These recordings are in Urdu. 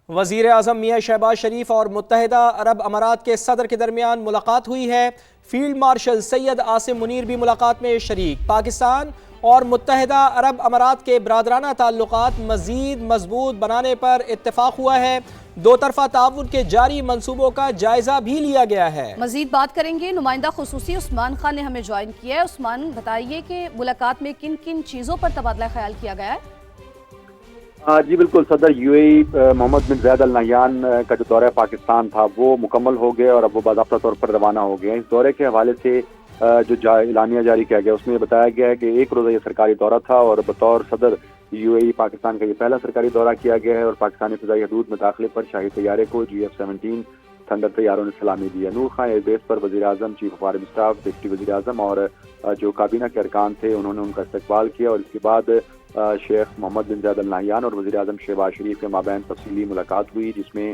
وزیر اعظم میاں شہباز شریف اور متحدہ عرب امارات کے صدر کے درمیان ملاقات ہوئی ہے۔ فیلڈ مارشل سید عاصم منیر بھی ملاقات میں شریک۔ پاکستان اور متحدہ عرب امارات کے برادرانہ تعلقات مزید مضبوط بنانے پر اتفاق ہوا ہے۔ دو طرفہ تعاون کے جاری منصوبوں کا جائزہ بھی لیا گیا ہے۔ مزید بات کریں گے، نمائندہ خصوصی عثمان خان نے ہمیں جوائن کیا ہے۔ عثمان، بتائیے کہ ملاقات میں کن کن چیزوں پر تبادلہ خیال کیا گیا ہے؟ جی بالکل، صدر you a E Muhammad bin Zayed ال نہیان کا جو دورہ پاکستان تھا وہ مکمل ہو گیا اور اب وہ باضابطہ طور پر روانہ ہو گئے ہیں۔ اس دورے کے حوالے سے جو اعلامیہ جاری کیا گیا اس میں بتایا گیا ہے کہ ایک روزہ یہ سرکاری دورہ تھا اور بطور صدر یو اے ای پاکستان کا یہ پہلا سرکاری دورہ کیا گیا ہے اور پاکستانی فضائی حدود میں داخلے پر شاہی طیارے کو GF-17 تھنڈر طیاروں نے سلامی دی ہے۔ نور خان ایئر بیس پر وزیر اعظم، chief of army staff, deputy وزیر اعظم اور جو کابینہ کے ارکان تھے انہوں نے ان کا استقبال کیا اور اس کے بعد شیخ محمد بن زاید ال نہیان اور وزیر اعظم شہباز شریف کے مابین تفصیلی ملاقات ہوئی، جس میں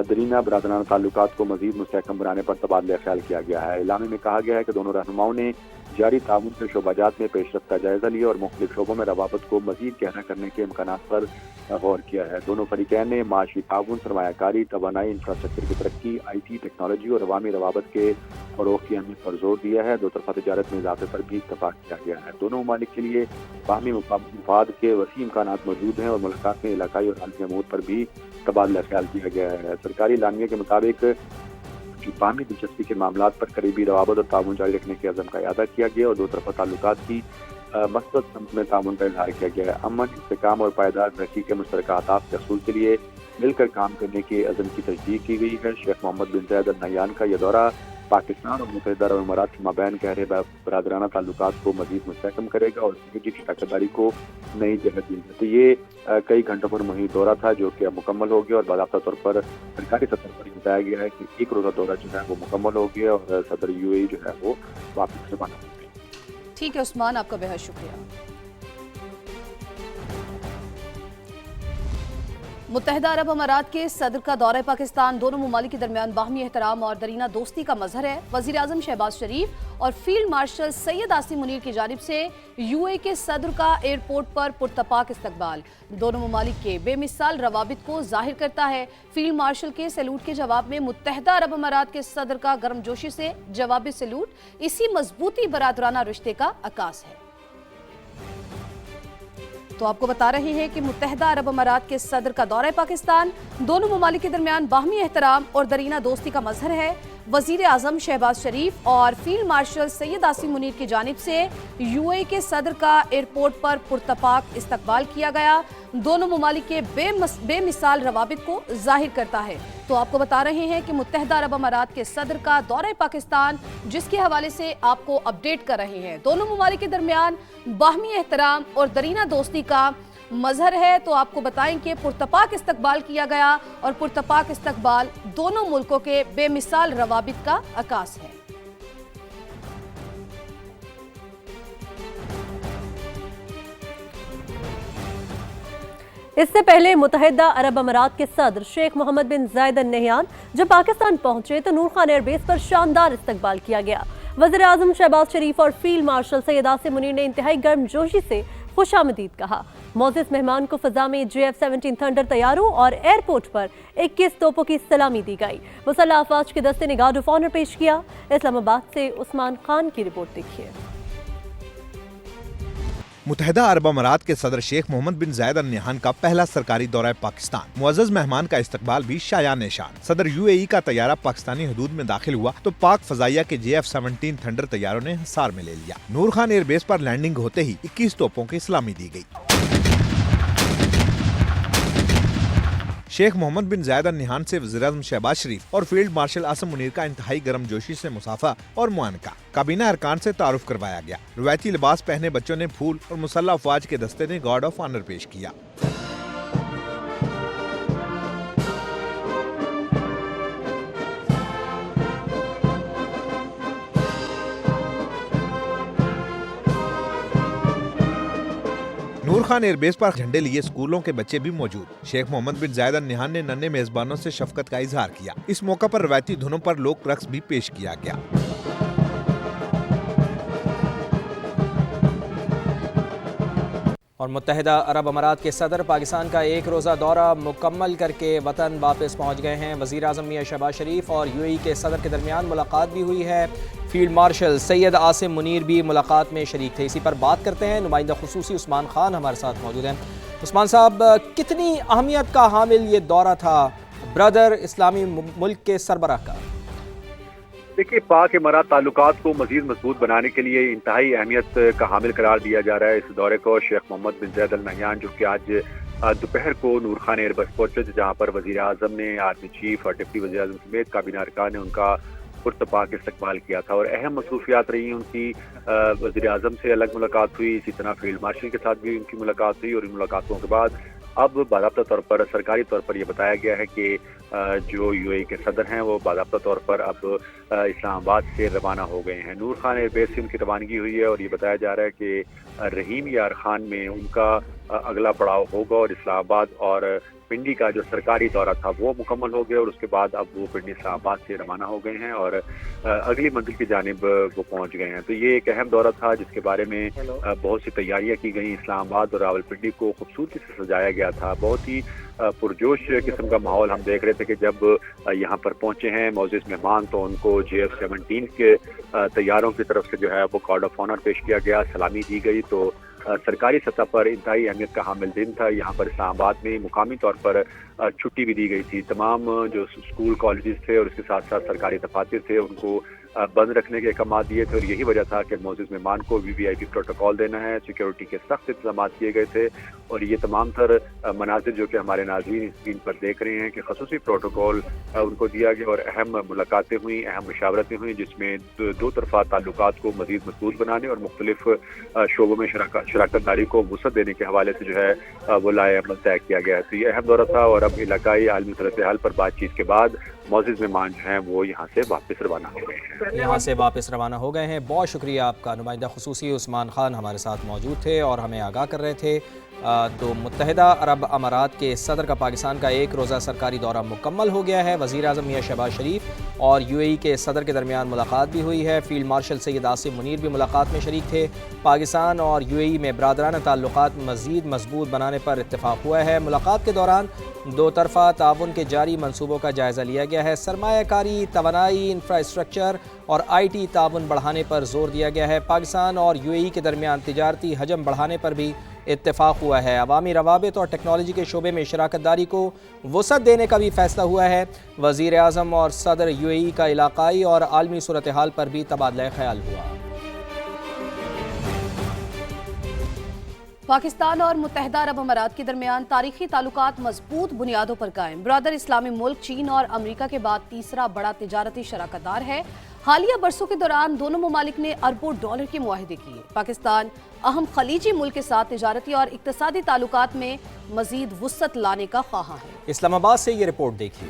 درینہ برادرانہ تعلقات کو مزید مستحکم بنانے پر تبادلہ خیال کیا گیا ہے۔ اعلامیہ میں کہا گیا ہے کہ دونوں رہنماؤں نے جاری تعاون کے شعبہ جات میں پیش رفت کا جائزہ لیا اور مختلف شعبوں میں روابط کو مزید گہرا کرنے کے امکانات پر غور کیا ہے۔ دونوں فریقین نے معاشی تعاون، سرمایہ کاری، توانائی، انفراسٹرکچر کی ترقی، IT ٹیکنالوجی اور عوامی روابط کے فروغ کی اہمیت پر زور دیا ہے۔ دو طرفہ تجارت میں اضافے پر بھی اتفاق کیا گیا ہے۔ دونوں ممالک کے لیے باہمی مفاد کے وسیع امکانات موجود ہیں اور ملاقات میں علاقائی اور عالمی امور پر بھی تبادلہ خیال کیا گیا ہے۔ سرکاری اعلامیہ کے مطابق باہمی دلچسپی کے معاملات پر قریبی روابط اور تعاون جاری رکھنے کے عزم کا اعادہ کیا گیا اور دو طرفہ تعلقات کی مثبت سمت میں تعاون کا اظہار کیا گیا ہے۔ امن، استحکام اور پائیدار ترقی کے مشترکہ اہداف کے حصول کے لیے مل کر کام کرنے کے عزم کی تجدید کی گئی ہے۔ شیخ محمد بن زاید ال نہیان کا یہ دورہ پاکستان اور متحدہ عرب امارات کے مابین گہرے برادرانہ تعلقات کو مزید مستحکم کرے گا اور سیکورٹی کی شراکت داری کو نئی جگہ دے گا۔ تو یہ کئی گھنٹوں پر محیط دورہ تھا جو کہ اب مکمل ہو گیا اور باضابطہ طور پر سرکاری سطح پر بتایا گیا ہے کہ ایک روزہ دورہ جو ہے وہ مکمل ہو گیا اور صدر یو اے ای جو ہے وہ واپس روانہ ہو گئے۔ ٹھیک ہے عثمان، آپ کا بہت شکریہ۔ متحدہ عرب امارات کے صدر کا دورہ پاکستان دونوں ممالک کے درمیان باہمی احترام اور درینہ دوستی کا مظہر ہے۔ وزیر اعظم شہباز شریف اور فیلڈ مارشل سید عاصم منیر کی جانب سے یو اے کے صدر کا ایئرپورٹ پر پرتپاک استقبال دونوں ممالک کے بے مثال روابط کو ظاہر کرتا ہے۔ فیلڈ مارشل کے سیلوٹ کے جواب میں متحدہ عرب امارات کے صدر کا گرم جوشی سے جوابی سیلوٹ اسی مضبوطی برادرانہ رشتے کا عکاس ہے۔ تو آپ کو بتا رہے ہیں کہ متحدہ عرب امارات کے صدر کا دورہ پاکستان دونوں ممالک کے درمیان باہمی احترام اور درینہ دوستی کا مظہر ہے۔ وزیر اعظم شہباز شریف اور فیلڈ مارشل سید عاصم منیر کی جانب سے یو اے کے صدر کا ایئرپورٹ پر پرتپاک استقبال کیا گیا، دونوں ممالک کے بے مثال روابط کو ظاہر کرتا ہے۔ تو آپ کو بتا رہے ہیں کہ متحدہ عرب امارات کے صدر کا دورہ پاکستان جس کے حوالے سے آپ کو اپڈیٹ کر رہے ہیں، دونوں ممالک کے درمیان باہمی احترام اور درینہ دوستی کا مظہر ہے۔ تو آپ کو بتائیں کہ پرتپاک استقبال کیا گیا اور پرتپاک استقبال دونوں ملکوں کے بے مثال روابط کا عکاس ہے۔ اس سے پہلے متحدہ عرب امارات کے صدر شیخ محمد بن زاید ال نہیان جب پاکستان پہنچے تو نور خان ایئر بیس پر شاندار استقبال کیا گیا۔ وزیر اعظم شہباز شریف اور فیلڈ مارشل سید عاصم منیر نے انتہائی گرم جوشی سے خوش آمدید کہا۔ معزز مہمان کو فضا میں GF-17 تھنڈر طیاروں اور ایئرپورٹ پر 21 توپوں کی سلامی دی گئی۔ مسلح افواج کے دستے نے گارڈ آف آنر پیش کیا۔ اسلام آباد سے عثمان خان کی رپورٹ دیکھیے۔ متحدہ عرب امارات کے صدر شیخ محمد بن زاید ال نہیان کا پہلا سرکاری دورہ پاکستان، معزز مہمان کا استقبال بھی شایان نشان۔ صدر یو اے ای کا طیارہ پاکستانی حدود میں داخل ہوا تو پاک فضائیہ کے GF-17 تھنڈر طیاروں نے حصار میں لے لیا۔ نور خان ایئر بیس پر لینڈنگ ہوتے ہی 21 توپوں کی سلامی دی گئی۔ شیخ محمد بن زاید ال نہیان سے وزیر اعظم شہباز شریف اور فیلڈ مارشل عاصم منیر کا انتہائی گرم جوشی سے مصافحہ اور معانقہ، کابینہ ارکان سے تعارف کروایا گیا۔ روایتی لباس پہنے بچوں نے پھول اور مسلح افواج کے دستے نے گارڈ آف آنر پیش کیا۔ نور خان ایئر بیس پر جھنڈے لیے اسکولوں کے بچے بھی موجود۔ شیخ محمد بن زاید ال نہیان نے ننھے میزبانوں سے شفقت کا اظہار کیا۔ اس موقع پر روایتی دھنوں پر لوک رقص بھی پیش کیا گیا۔ اور متحدہ عرب امارات کے صدر پاکستان کا ایک روزہ دورہ مکمل کر کے وطن واپس پہنچ گئے ہیں۔ وزیر اعظم میاں شہباز شریف اور یو اے ای کے صدر کے درمیان ملاقات بھی ہوئی ہے۔ فیلڈ مارشل سید عاصم منیر بھی ملاقات میں شریک تھے۔ اسی پر بات کرتے ہیں، نمائندہ خصوصی عثمان خان ہمارے ساتھ موجود ہیں۔ عثمان صاحب، کتنی اہمیت کا حامل یہ دورہ تھا برادر اسلامی ملک کے سربراہ کا؟ دیکھیے، پاک امارات تعلقات کو مزید مضبوط بنانے کے لیے انتہائی اہمیت کا حامل قرار دیا جا رہا ہے۔ اس دورے کو شیخ محمد بن زائد ال نہیان، جو کہ آج دوپہر کو نور خان ایئر بیس پہنچے تھے، جہاں پر وزیر اعظم نے، آرمی چیف اور ڈپٹی وزیر اعظم سمیت کابینہ ارکان نے ان کا پرتپاک استقبال کیا تھا، اور اہم مصروفیات رہی ان کی۔ وزیر اعظم سے الگ ملاقات ہوئی، اسی طرح فیلڈ مارشل کے ساتھ بھی ان کی ملاقات ہوئی، اور ان ملاقاتوں کے بعد اب باضابطہ طور پر سرکاری طور پر یہ بتایا گیا ہے کہ جو یو اے ای کے صدر ہیں وہ باضابطہ طور پر اب اسلام آباد سے روانہ ہو گئے ہیں۔ نور خان ایئر بیس سے ان کی روانگی ہوئی ہے، اور یہ بتایا جا رہا ہے کہ رحیم یار خان میں ان کا اگلا پڑاؤ ہوگا، اور اسلام آباد اور پنڈی کا جو سرکاری دورہ تھا وہ مکمل ہو گیا، اور اس کے بعد اب وہ پنڈی اسلام آباد سے روانہ ہو گئے ہیں اور اگلی منزل کی جانب وہ پہنچ گئے ہیں۔ تو یہ ایک اہم دورہ تھا جس کے بارے میں بہت سی تیاریاں کی گئیں۔ اسلام آباد اور راول پنڈی کو خوبصورتی سے سجایا گیا تھا، بہت ہی پرجوش قسم کا ماحول ہم دیکھ رہے تھے کہ جب یہاں پر پہنچے ہیں معزز مہمان تو ان کو JF-17 کے طیاروں کی طرف سے جو ہے وہ کارڈ آف آنر پیش کیا گیا، سلامی دی گئی۔ تو سرکاری سطح پر انتہائی اہمیت کا حامل دن تھا۔ یہاں پر اسلام آباد میں مقامی طور پر چھٹی بھی دی گئی تھی، تمام جو اسکول کالجز تھے اور اس کے ساتھ ساتھ سرکاری دفاتر تھے ان کو بند رکھنے کے احکامات دیے تھے، اور یہی وجہ تھا کہ معزز مہمان کو VVIP پروٹوکال دینا ہے۔ سیکیورٹی کے سخت انتظامات کیے گئے تھے، اور یہ تمام تر مناظر جو کہ ہمارے ناظرین اسکرین پر دیکھ رہے ہیں کہ خصوصی پروٹوکال ان کو دیا گیا، اور اہم ملاقاتیں ہوئیں، اہم مشاورتیں ہوئیں، جس میں دو طرفہ تعلقات کو مزید مضبوط بنانے اور مختلف شعبوں میں شراکت داری کو وسعت دینے کے حوالے سے جو ہے وہ لائحہ عمل طے کیا گیا۔ تو یہ اہم دورہ تھا، اور اب علاقائی عالمی صورتحال پر بات چیت کے بعد معزز مہمان جو ہیں وہ یہاں سے واپس روانہ ہو گئے ہیں۔ یہاں سے واپس روانہ ہو گئے ہیں۔ بہت شکریہ آپ کا، نمائندہ خصوصی عثمان خان ہمارے ساتھ موجود تھے اور ہمیں آگاہ کر رہے تھے۔ تو متحدہ عرب امارات کے صدر کا پاکستان کا ایک روزہ سرکاری دورہ مکمل ہو گیا ہے۔ وزیر اعظم میاں شہباز شریف اور یو اے ای کے صدر کے درمیان ملاقات بھی ہوئی ہے۔ فیلڈ مارشل سید عاصم منیر بھی ملاقات میں شریک تھے۔ پاکستان اور یو اے ای میں برادرانہ تعلقات مزید مضبوط بنانے پر اتفاق ہوا ہے۔ ملاقات کے دوران دو طرفہ تعاون کے جاری منصوبوں کا جائزہ لیا گیا ہے۔ سرمایہ کاری، توانائی، انفراسٹرکچر اور IT تعاون بڑھانے پر زور دیا گیا ہے۔ پاکستان اور یو اے ای کے درمیان تجارتی حجم بڑھانے پر بھی اتفاق ہوا ہے۔ عوامی روابط اور ٹیکنالوجی کے شعبے میں شراکت داری کو وسعت دینے کا بھی فیصلہ ہوا ہے۔ وزیر اعظم اور صدر یو اے ای کا علاقائی اور عالمی صورتحال پر بھی تبادلہ خیال ہوا۔ پاکستان اور متحدہ عرب امارات کے درمیان تاریخی تعلقات مضبوط بنیادوں پر قائم۔ برادر اسلامی ملک چین اور امریکہ کے بعد تیسرا بڑا تجارتی شراکت دار ہے۔ حالیہ برسوں کے دوران دونوں ممالک نے اربوں ڈالر کے معاہدے کیے۔ پاکستان اہم خلیجی ملک کے ساتھ تجارتی اور اقتصادی تعلقات میں مزید وسعت لانے کا خواہاں ہے۔ اسلام آباد سے یہ رپورٹ دیکھیے۔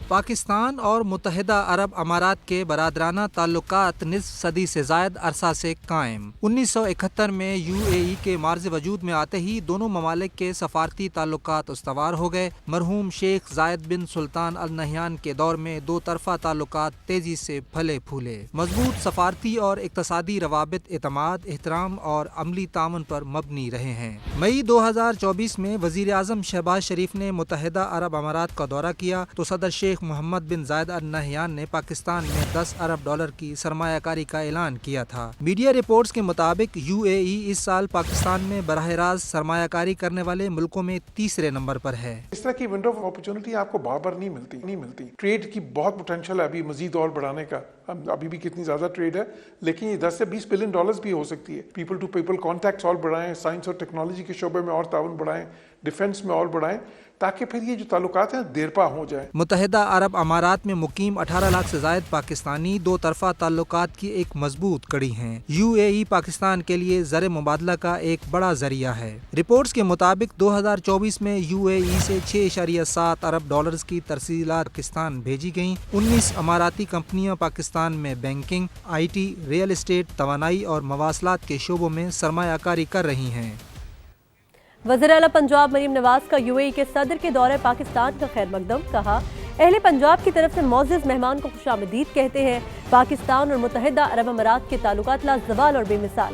پاکستان اور متحدہ عرب امارات کے برادرانہ تعلقات نصف صدی سے زائد عرصہ سے قائم۔ 1971 میں یو اے ای کے معرض وجود میں آتے ہی دونوں ممالک کے سفارتی تعلقات استوار ہو گئے۔ مرحوم شیخ زاید بن سلطان ال نہیان کے دور میں دو طرفہ تعلقات تیزی سے پھلے پھولے۔ مضبوط سفارتی اور اقتصادی روابط اعتماد، احترام اور عملی تعاون پر مبنی رہے ہیں۔ مئی 2024 میں وزیر اعظم شہباز شریف نے متحدہ عرب امارات کا دورہ کیا تو صدر شیخ محمد بن زائد ال نہیان نے پاکستان میں 10 ارب ڈالر کی سرمایہ کاری کا اعلان کیا تھا۔ میڈیا رپورٹس کے مطابق یو اے ای اس سال پاکستان میں براہ راست سرمایہ کاری کرنے والے ملکوں میں تیسرے نمبر پر ہے۔ اس طرح کی ونڈو آف اپرچونٹی آپ کو بار بار نہیں ملتی۔ ٹریڈ کی بہت پوٹینشیل ہے ابھی مزید اور بڑھانے کا، ابھی بھی کتنی زیادہ ٹریڈ ہے، لیکن یہ 10 سے 20 بلین ڈالرز بھی ہو سکتی ہے۔ پیپل ٹو پیپل کانٹیکٹس اور بڑھائیں، سائنس اور ٹیکنالوجی کے شعبے میں اور تعاون بڑھائیں، ڈیفنس میں اور بڑھائیں، تاکہ پھر یہ جو تعلقات ہیں دیرپا ہو جائیں۔ متحدہ عرب امارات میں مقیم 18 لاکھ سے زائد پاکستانی دو طرفہ تعلقات کی ایک مضبوط کڑی ہیں۔ یو اے ای پاکستان کے لیے زر مبادلہ کا ایک بڑا ذریعہ ہے۔ رپورٹس کے مطابق 2024 میں یو اے ای سے 6.7 ارب ڈالرز کی ترسیلات پاکستان بھیجی گئیں۔ 19 اماراتی کمپنیاں پاکستان میں بینکنگ، IT، ریئل اسٹیٹ، توانائی اور مواصلات کے شعبوں میں سرمایہ کاری کر رہی ہیں۔ وزیر اعلیٰ پنجاب مریم نواز کا یو اے ای کے صدر کے دورے پاکستان کا خیر مقدم، کہا اہل پنجاب کی طرف سے معزز مہمان کو خوش آمدید کہتے ہیں۔ پاکستان اور متحدہ عرب امارات کے تعلقات لازوال اور بے مثال